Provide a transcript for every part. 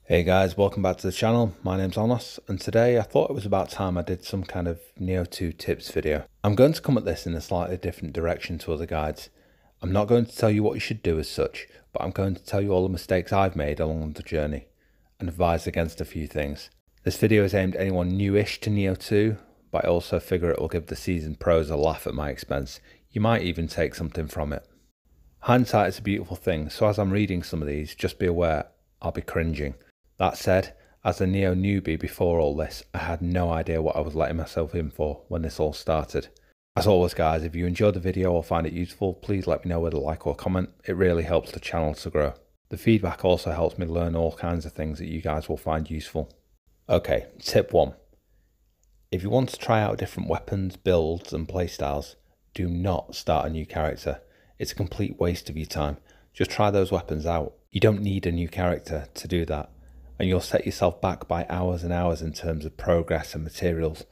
Hey guys, welcome back to the channel. My name's Onos, and today I thought it was about time I did some kind of Nioh 2 tips video. I'm going to come at this in a slightly different direction to other guides. I'm not going to tell you what you should do as such, but I'm going to tell you all the mistakes I've made along the journey, and advise against a few things. This video is aimed at anyone newish to Nioh 2, but I also figure it will give the seasoned pros a laugh at my expense. You might even take something from it. Hindsight is a beautiful thing, so as I'm reading some of these, just be aware I'll be cringing. That said, as a Nioh newbie before all this, I had no idea what I was letting myself in for when this all started. As always guys, if you enjoyed the video or find it useful, please let me know with a like or comment. It really helps the channel to grow. The feedback also helps me learn all kinds of things that you guys will find useful. Okay, tip 1. If you want to try out different weapons, builds and playstyles, do not start a new character. It's a complete waste of your time. Just try those weapons out. You don't need a new character to do that, and you'll set yourself back by hours and hours in terms of progress and materials.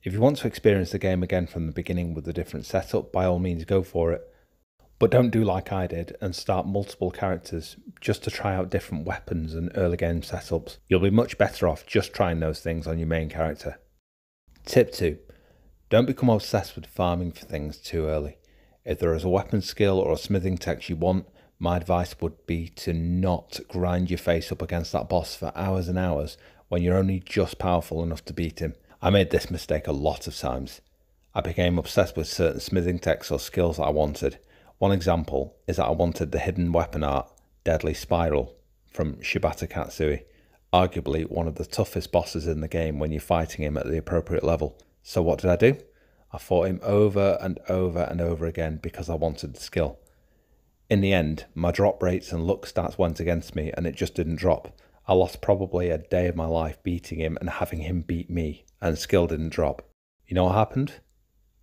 If you want to experience the game again from the beginning with a different setup, by all means go for it. But don't do like I did and start multiple characters just to try out different weapons and early game setups. You'll be much better off just trying those things on your main character. Tip 2. Don't become obsessed with farming for things too early. If there is a weapon skill or a smithing tech you want, my advice would be to not grind your face up against that boss for hours and hours when you're only just powerful enough to beat him. I made this mistake a lot of times. I became obsessed with certain smithing techs or skills that I wanted. One example is that I wanted the hidden weapon art, Deadly Spiral, from Yatagarasu, arguably one of the toughest bosses in the game when you're fighting him at the appropriate level. So what did I do? I fought him over and over and over again because I wanted the skill. In the end, my drop rates and luck stats went against me and it just didn't drop. I lost probably a day of my life beating him and having him beat me, and skill didn't drop. You know what happened?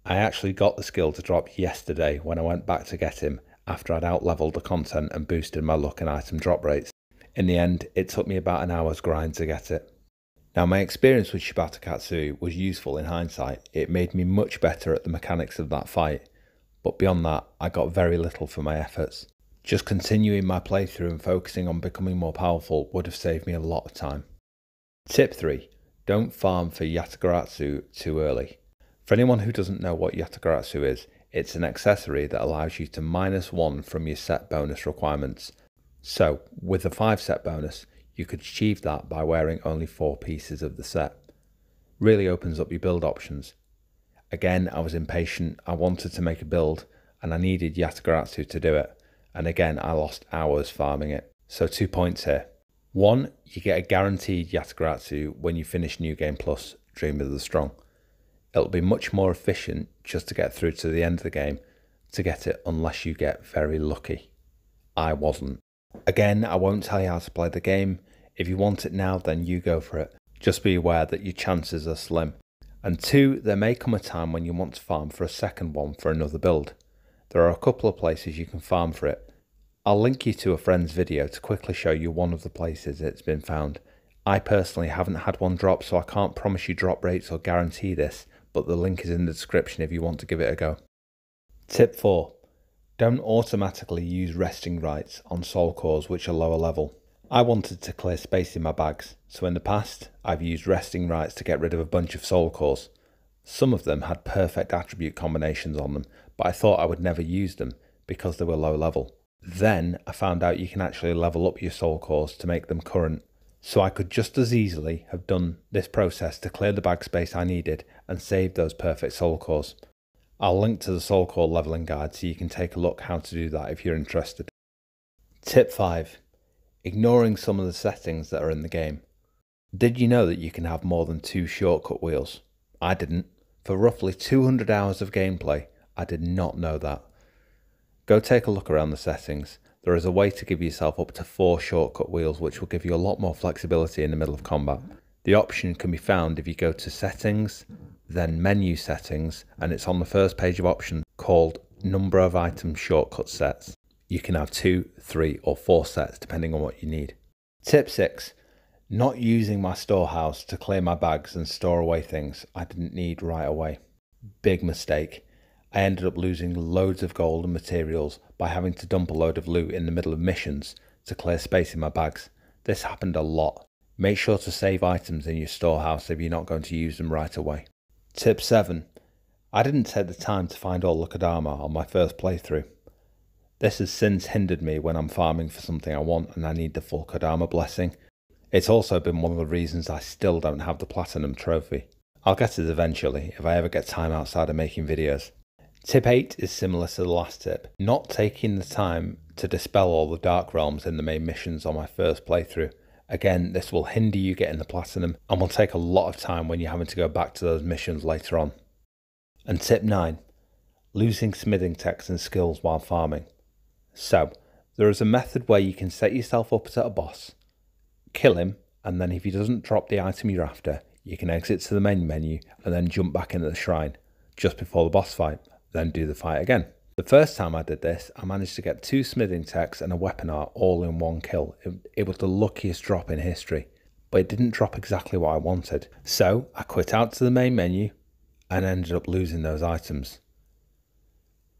I actually got the skill to drop yesterday when I went back to get him after I'd out-leveled the content and boosted my luck and item drop rates. In the end, it took me about an hour's grind to get it. Now my experience with Yatagarasu was useful in hindsight. It made me much better at the mechanics of that fight. But beyond that, I got very little for my efforts. Just continuing my playthrough and focusing on becoming more powerful would have saved me a lot of time. Tip 3. Don't farm for Yatagarasu too early. For anyone who doesn't know what Yatagarasu is, it's an accessory that allows you to -1 from your set bonus requirements. So, with a 5 set bonus, you could achieve that by wearing only 4 pieces of the set. Really opens up your build options. Again, I was impatient, I wanted to make a build, and I needed Yatagarasu to do it, and again I lost hours farming it. So 2 points here. 1, you get a guaranteed Yatagarasu when you finish New Game Plus, Dream of the Strong. It'll be much more efficient just to get through to the end of the game to get it unless you get very lucky. I wasn't. Again, I won't tell you how to play the game. If you want it now, then you go for it. Just be aware that your chances are slim. And 2, there may come a time when you want to farm for a second one for another build. There are a couple of places you can farm for it. I'll link you to a friend's video to quickly show you one of the places it's been found. I personally haven't had one drop, so I can't promise you drop rates or guarantee this, but the link is in the description if you want to give it a go. Tip 4. Don't automatically use resting rights on soul cores which are lower level. I wanted to clear space in my bags, so in the past I've used resting rights to get rid of a bunch of soul cores. Some of them had perfect attribute combinations on them, but I thought I would never use them because they were low level. Then I found out you can actually level up your soul cores to make them current, so I could just as easily have done this process to clear the bag space I needed and save those perfect soul cores. I'll link to the soul core leveling guide so you can take a look how to do that if you're interested. Tip 5. Ignoring some of the settings that are in the game. Did you know that you can have more than 2 shortcut wheels? I didn't. For roughly 200 hours of gameplay, I did not know that. Go take a look around the settings. There is a way to give yourself up to 4 shortcut wheels, which will give you a lot more flexibility in the middle of combat. The option can be found if you go to Settings, then Menu Settings, and it's on the first page of options called Number of Item Shortcut Sets. You can have 2, 3 or 4 sets depending on what you need. Tip 6. Not using my storehouse to clear my bags and store away things I didn't need right away. Big mistake. I ended up losing loads of gold and materials by having to dump a load of loot in the middle of missions to clear space in my bags. This happened a lot. Make sure to save items in your storehouse if you're not going to use them right away. Tip 7. I didn't take the time to find all the Kodama on my first playthrough. This has since hindered me when I'm farming for something I want and I need the full Kodama blessing. It's also been one of the reasons I still don't have the Platinum trophy. I'll get it eventually if I ever get time outside of making videos. Tip 8 is similar to the last tip. Not taking the time to dispel all the Dark Realms in the main missions on my first playthrough. Again, this will hinder you getting the Platinum and will take a lot of time when you're having to go back to those missions later on. And tip 9. Losing smithing techs and skills while farming. So, there is a method where you can set yourself up as a boss, kill him, and then if he doesn't drop the item you're after, you can exit to the main menu and then jump back into the shrine just before the boss fight, then do the fight again. The first time I did this, I managed to get 2 smithing techs and a weapon art all in one kill. It was the luckiest drop in history, but it didn't drop exactly what I wanted. So I quit out to the main menu and ended up losing those items.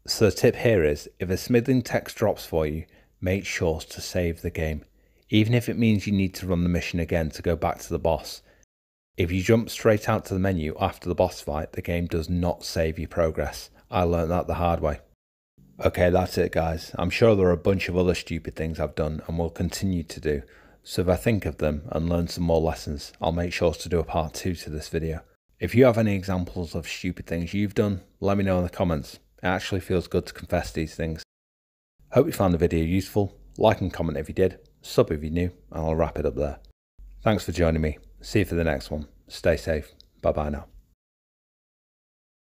So the tip here is, if a smithing text drops for you, make sure to save the game, even if it means you need to run the mission again to go back to the boss. If you jump straight out to the menu after the boss fight, the game does not save your progress. I learned that the hard way. Okay, that's it guys. I'm sure there are a bunch of other stupid things I've done and will continue to do, so if I think of them and learn some more lessons, I'll make sure to do a part 2 to this video. If you have any examples of stupid things you've done, let me know in the comments. It actually feels good to confess these things. Hope you found the video useful. Like and comment if you did, sub if you're new, and I'll wrap it up there. Thanks for joining me. See you for the next one. Stay safe. Bye bye now.